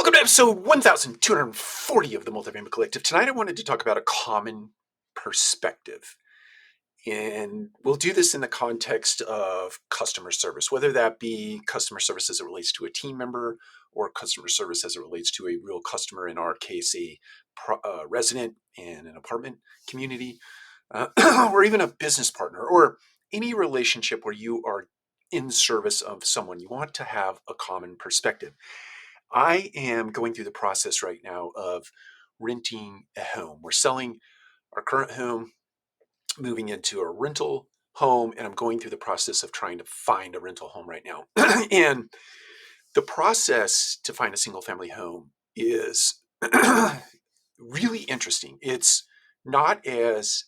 Welcome to episode 1240 of the Multifamily Collective. Tonight I wanted to talk about a common perspective. And we'll do this in the context of customer service, whether that be customer service as it relates to a team member or customer service as it relates to a real customer, in our case, a resident in an apartment community, or even a business partner, or any relationship where you are in service of someone. You want to have a common perspective. I am going through the process right now of renting a home. We're selling our current home, moving into a rental home, and I'm going through the process of trying to find a rental home right now. And the process to find a single family home is really interesting. It's not as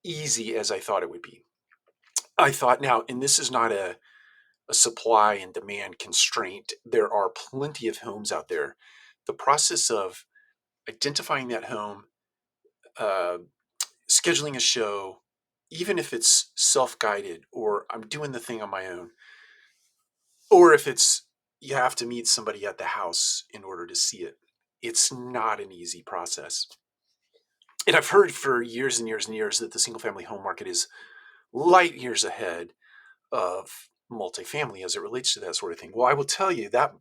easy as I thought it would be. I thought now, and this is not a supply and demand constraint. There are plenty of homes out there. The process of identifying that home, uh, scheduling a show, even if it's self-guided or I'm doing the thing on my own, or if it's you have to meet somebody at the house in order to see it, it's not an easy process. And I've heard for years and years and years that the single family home market is light years ahead of multifamily as it relates to that sort of thing. Well, I will tell you that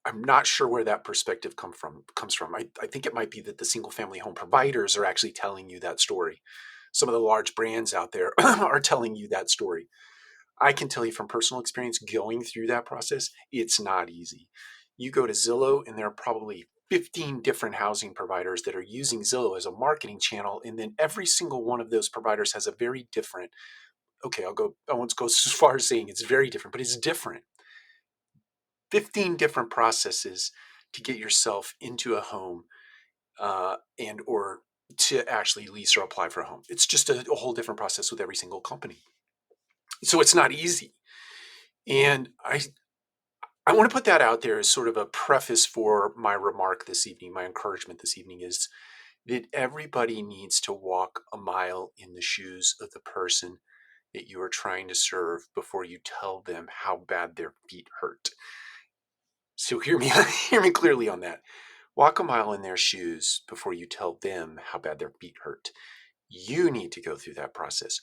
I'm not sure where that perspective comes from. I think it might be that the single family home providers are actually telling you that story. Some of the large brands out there are telling you that story. I can tell you from personal experience going through that process, it's not easy. You go to Zillow and there are probably 15 different housing providers that are using Zillow as a marketing channel. And then every single one of those providers has a very different, I won't go as far as saying it's very different, but it's different. 15 different processes to get yourself into a home and or to actually lease or apply for a home. It's just a whole different process with every single company. So it's not easy. And I want to put that out there as sort of a preface for my remark this evening. My encouragement this evening is that everybody needs to walk a mile in the shoes of the person that you are trying to serve before you tell them how bad their feet hurt. So hear me clearly on that. Walk a mile in their shoes before you tell them how bad their feet hurt. You need to go through that process.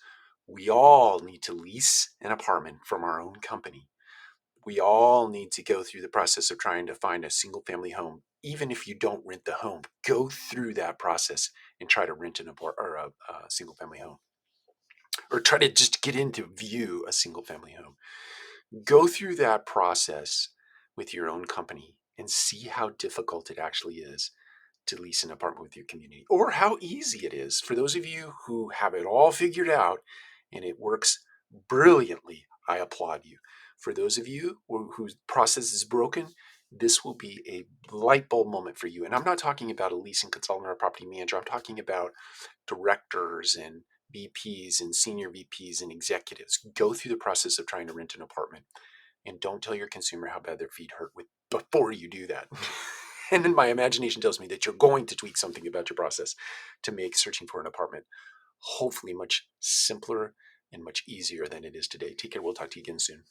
We all need to lease an apartment from our own company. We all need to go through the process of trying to find a single family home. Even if you don't rent the home, go through that process and try to rent a single family home, or try to just get into view a single family home. Go through that process with your own company and see how difficult it actually is to lease an apartment with your community, or how easy it is for those of you who have it all figured out and it works brilliantly. I applaud you. For those of you whose process is broken, this will be a light bulb moment for you. And I'm not talking about a leasing consultant or a property manager. I'm talking about directors and VPs and senior VPs and executives. Go through the process of trying to rent an apartment, and don't tell your consumer how bad their feet hurt before you do that. And then my imagination tells me that you're going to tweak something about your process to make searching for an apartment hopefully much simpler and much easier than it is today. Take care. We'll talk to you again soon.